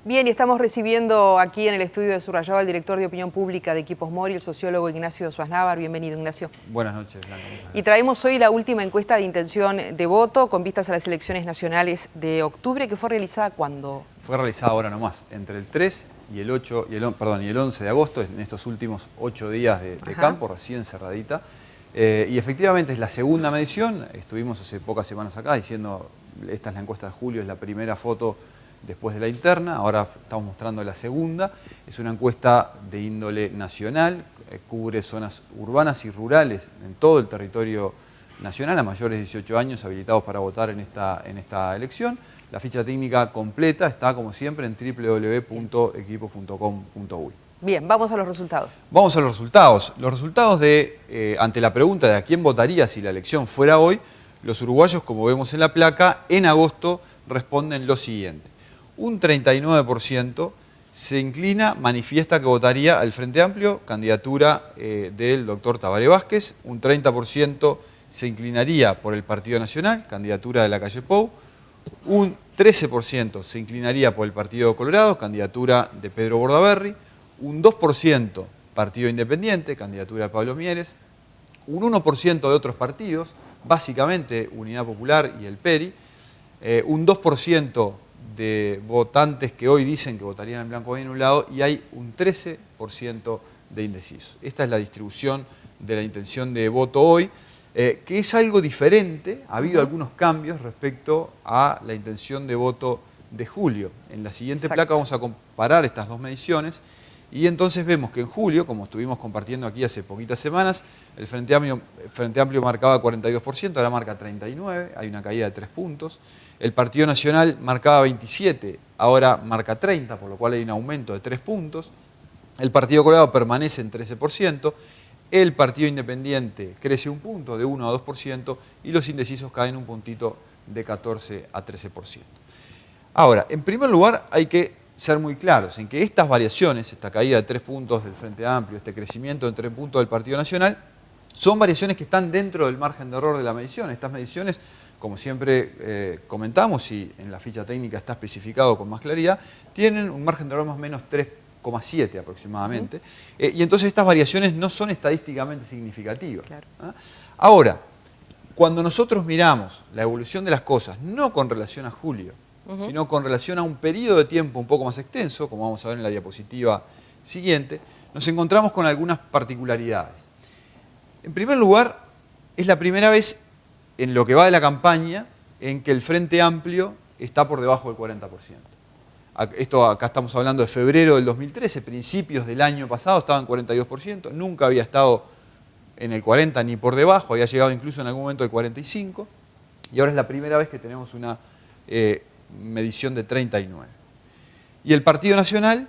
Bien, y estamos recibiendo aquí en el estudio de Subrayado al director de Opinión Pública de Equipos Mori, el sociólogo Ignacio Suaznavar. Bienvenido, Ignacio. Buenas noches, Blanca. Y traemos hoy la última encuesta de intención de voto con vistas a las elecciones nacionales de octubre, que fue realizada ¿cuándo? Fue realizada ahora nomás, entre el 3 y el 8, y el 11 de agosto, en estos últimos 8 días de campo, recién cerradita. Y efectivamente es la segunda medición. Estuvimos hace pocas semanas acá diciendo, esta es la encuesta de julio, es la primera foto después de la interna, ahora estamos mostrando la segunda. Es una encuesta de índole nacional, cubre zonas urbanas y rurales en todo el territorio nacional, a mayores de 18 años habilitados para votar en esta elección. La ficha técnica completa está, como siempre, en www.equipos.com.uy. Bien, vamos a los resultados. Vamos a los resultados. Los resultados ante la pregunta de a quién votaría si la elección fuera hoy, los uruguayos, como vemos en la placa, en agosto responden lo siguiente. Un 39% se inclina, manifiesta que votaría al Frente Amplio, candidatura del doctor Tabaré Vázquez. Un 30% se inclinaría por el Partido Nacional, candidatura de Lacalle Pou. Un 13% se inclinaría por el Partido Colorado, candidatura de Pedro Bordaberry. Un 2% Partido Independiente, candidatura de Pablo Mieres. Un 1% de otros partidos, básicamente Unidad Popular y el PERI. Un 2% de votantes que hoy dicen que votarían en blanco en un lado, y hay un 13% de indecisos. Esta es la distribución de la intención de voto hoy, que es algo diferente. Ha habido algunos cambios respecto a la intención de voto de julio. En la siguiente placa vamos a comparar estas dos mediciones, y entonces vemos que en julio, como estuvimos compartiendo aquí hace poquitas semanas, el Frente Amplio marcaba 42%, ahora marca 39%, hay una caída de 3 puntos. El Partido Nacional marcaba 27%, ahora marca 30%, por lo cual hay un aumento de 3 puntos. El Partido Colorado permanece en 13%, el Partido Independiente crece un punto, de 1 a 2%, y los indecisos caen un puntito de 14 a 13%. Ahora, en primer lugar, hay que ser muy claros en que estas variaciones, esta caída de 3 puntos del Frente Amplio, este crecimiento de 3 puntos del Partido Nacional, son variaciones que están dentro del margen de error de la medición. Estas mediciones, como siempre comentamos, y en la ficha técnica está especificado con más claridad, tienen un margen de error más o menos 3,7 aproximadamente. Y entonces estas variaciones no son estadísticamente significativas. Claro. Ahora, cuando nosotros miramos la evolución de las cosas, no con relación a julio, sino con relación a un periodo de tiempo un poco más extenso, como vamos a ver en la diapositiva siguiente, nos encontramos con algunas particularidades. En primer lugar, es la primera vez en lo que va de la campaña en que el Frente Amplio está por debajo del 40%. Acá estamos hablando de febrero del 2013, principios del año pasado estaba en 42%, nunca había estado en el 40% ni por debajo, había llegado incluso en algún momento al 45%, y ahora es la primera vez que tenemos una medición de 39. Y el Partido Nacional,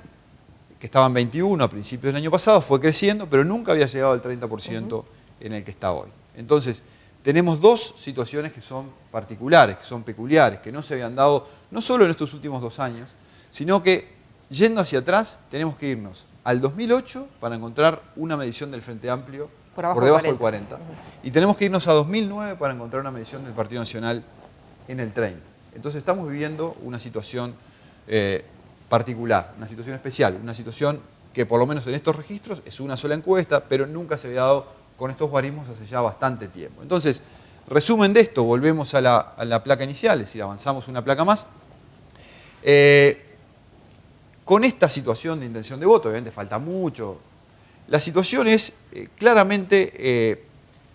que estaba en 21 a principios del año pasado, fue creciendo, pero nunca había llegado al 30% en el que está hoy. Entonces, tenemos dos situaciones que son particulares, que son peculiares, que no se habían dado no solo en estos últimos 2 años, sino que, yendo hacia atrás, tenemos que irnos al 2008 para encontrar una medición del Frente Amplio por debajo del 40%. Y tenemos que irnos a 2009 para encontrar una medición del Partido Nacional en el 30%. Entonces estamos viviendo una situación particular, una situación especial, una situación que por lo menos en estos registros es una sola encuesta, pero nunca se había dado con estos guarismos hace ya bastante tiempo. Entonces, resumen de esto, volvemos a la placa inicial, es decir, avanzamos una placa más. Con esta situación de intención de voto, obviamente falta mucho, la situación es claramente,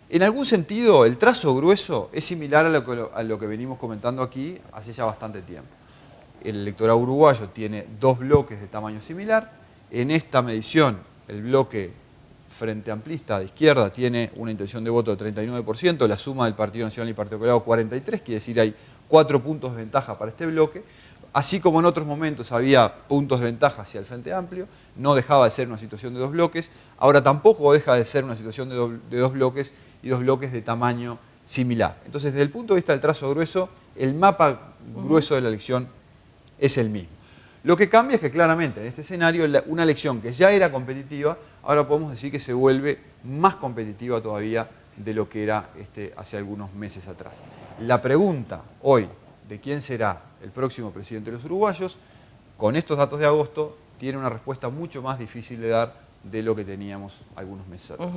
en algún sentido, el trazo grueso es similar a lo que venimos comentando aquí hace ya bastante tiempo. El electorado uruguayo tiene 2 bloques de tamaño similar. En esta medición, el bloque Frente Amplista de izquierda tiene una intención de voto de 39%, la suma del Partido Nacional y Partido Colorado 43%, quiere decir hay 4 puntos de ventaja para este bloque. Así como en otros momentos había puntos de ventaja hacia el Frente Amplio, no dejaba de ser una situación de 2 bloques, ahora tampoco deja de ser una situación de 2 bloques y 2 bloques de tamaño similar. Entonces, desde el punto de vista del trazo grueso, el mapa grueso de la elección es el mismo. Lo que cambia es que claramente en este escenario una elección que ya era competitiva, ahora podemos decir que se vuelve más competitiva todavía de lo que era hace algunos meses atrás. La pregunta hoy de quién será el próximo presidente de los uruguayos con estos datos de agosto, tiene una respuesta mucho más difícil de dar de lo que teníamos algunos meses atrás.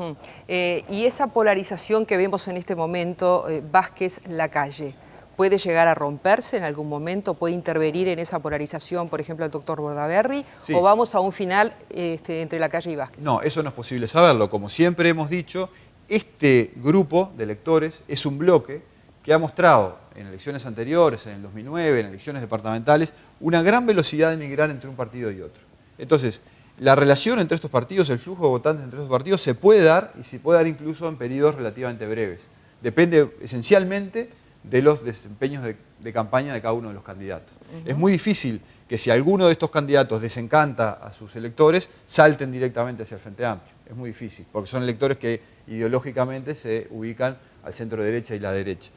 Y esa polarización que vemos en este momento, Vázquez-Lacalle, ¿puede llegar a romperse en algún momento? ¿Puede intervenir en esa polarización, por ejemplo, el doctor Bordaberry? Sí. ¿O vamos a un final entre Lacalle y Vázquez? No, eso no es posible saberlo. Como siempre hemos dicho, este grupo de electores es un bloque que ha mostrado en elecciones anteriores, en el 2009, en elecciones departamentales, una gran velocidad de migrar entre un partido y otro. Entonces, la relación entre estos partidos, el flujo de votantes entre estos partidos se puede dar, y se puede dar incluso en periodos relativamente breves. Depende esencialmente de los desempeños de campaña de cada uno de los candidatos. Es muy difícil que si alguno de estos candidatos desencanta a sus electores, salten directamente hacia el Frente Amplio. Es muy difícil, porque son electores que ideológicamente se ubican al centro derecha y la derecha.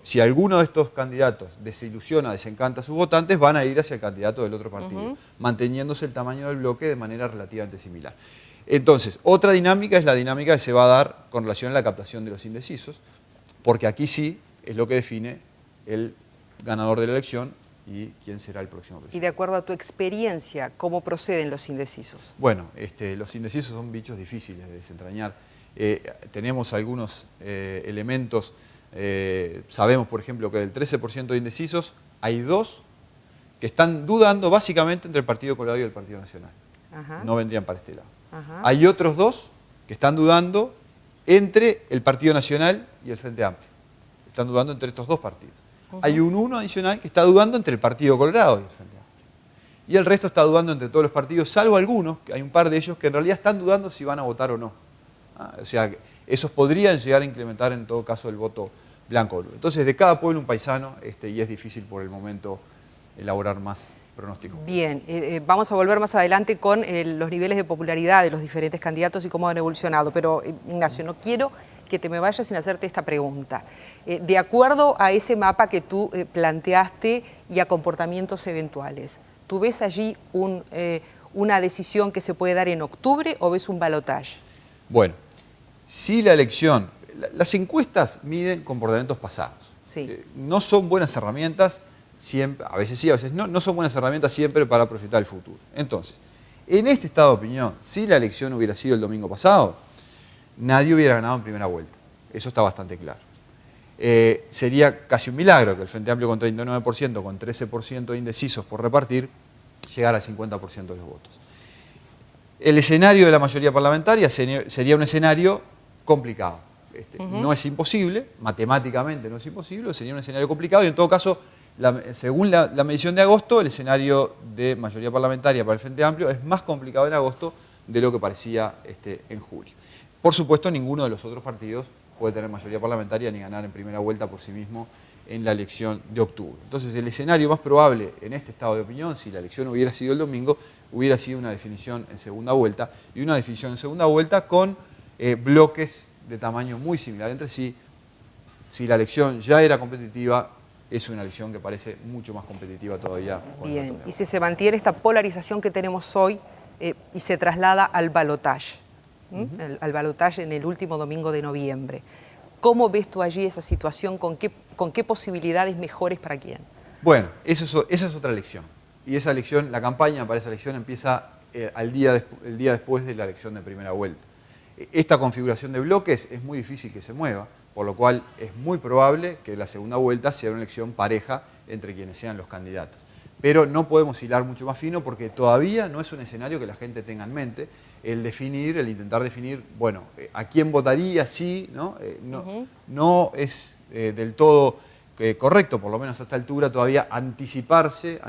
Si alguno de estos candidatos desilusiona, desencanta a sus votantes, van a ir hacia el candidato del otro partido, manteniéndose el tamaño del bloque de manera relativamente similar. Entonces, otra dinámica es la dinámica que se va a dar con relación a la captación de los indecisos, porque aquí sí es lo que define el ganador de la elección y quién será el próximo presidente. Y de acuerdo a tu experiencia, ¿cómo proceden los indecisos? Bueno, los indecisos son bichos difíciles de desentrañar. Tenemos algunos elementos. Sabemos, por ejemplo, que del 13% de indecisos hay 2 que están dudando básicamente entre el Partido Colorado y el Partido Nacional. No vendrían para este lado. Hay otros 2 que están dudando entre el Partido Nacional y el Frente Amplio. Están dudando entre estos 2 partidos. Hay un 1 adicional que está dudando entre el Partido Colorado y el Frente Amplio. Y el resto está dudando entre todos los partidos, salvo algunos, que hay un par de ellos que en realidad están dudando si van a votar o no. O sea, esos podrían llegar a incrementar en todo caso el voto blanco o nulo. Entonces, de cada pueblo un paisano, y es difícil por el momento elaborar más pronósticos. Bien, vamos a volver más adelante con los niveles de popularidad de los diferentes candidatos y cómo han evolucionado. Pero, Ignacio, no quiero que te me vayas sin hacerte esta pregunta. De acuerdo a ese mapa que tú planteaste y a comportamientos eventuales, ¿tú ves allí una decisión que se puede dar en octubre o ves un balotaje? Bueno, si la elección... Las encuestas miden comportamientos pasados. Sí. No son buenas herramientas, siempre, a veces sí, a veces no, no son buenas herramientas siempre para proyectar el futuro. Entonces, en este estado de opinión, si la elección hubiera sido el domingo pasado, nadie hubiera ganado en primera vuelta. Eso está bastante claro. Sería casi un milagro que el Frente Amplio con 39%, con 13% de indecisos por repartir, llegara al 50% de los votos. El escenario de la mayoría parlamentaria sería un escenario complicado. No es imposible, matemáticamente no es imposible, sería un escenario complicado y en todo caso, según la medición de agosto, el escenario de mayoría parlamentaria para el Frente Amplio es más complicado en agosto de lo que parecía en julio. Por supuesto, ninguno de los otros partidos puede tener mayoría parlamentaria ni ganar en primera vuelta por sí mismo en la elección de octubre. Entonces, el escenario más probable en este estado de opinión, si la elección hubiera sido el domingo, hubiera sido una definición en segunda vuelta, y una definición en segunda vuelta con bloques de tamaño muy similar entre sí. Si la elección ya era competitiva, es una elección que parece mucho más competitiva todavía. Bien, y si se mantiene esta polarización que tenemos hoy y se traslada al balotaje, al balotaje en el último domingo de noviembre, ¿cómo ves tú allí esa situación? ¿Con qué posibilidades mejores para quién? Bueno, esa es otra elección. Y esa elección, la campaña para esa elección empieza el día después de la elección de primera vuelta. Esta configuración de bloques es muy difícil que se mueva, por lo cual es muy probable que la segunda vuelta sea una elección pareja entre quienes sean los candidatos. Pero no podemos hilar mucho más fino porque todavía no es un escenario que la gente tenga en mente el intentar definir, bueno, a quién votaría, sí, ¿no? No es del todo correcto, por lo menos a esta altura, todavía anticiparse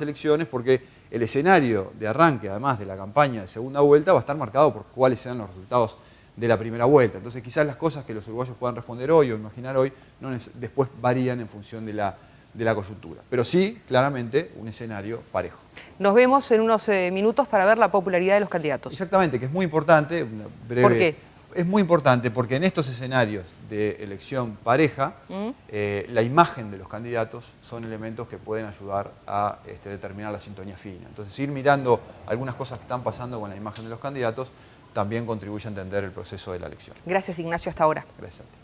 elecciones, porque el escenario de arranque, además de la campaña de segunda vuelta, va a estar marcado por cuáles sean los resultados de la primera vuelta. Entonces quizás las cosas que los uruguayos puedan responder hoy o imaginar hoy después varían en función de la coyuntura. Pero sí, claramente, un escenario parejo. Nos vemos en unos minutos para ver la popularidad de los candidatos. Exactamente, que es muy importante. Breve, ¿por qué? Es muy importante porque en estos escenarios de elección pareja, la imagen de los candidatos son elementos que pueden ayudar a determinar la sintonía fina. Entonces, ir mirando algunas cosas que están pasando con la imagen de los candidatos también contribuye a entender el proceso de la elección. Gracias, Ignacio, hasta ahora. Gracias a ti.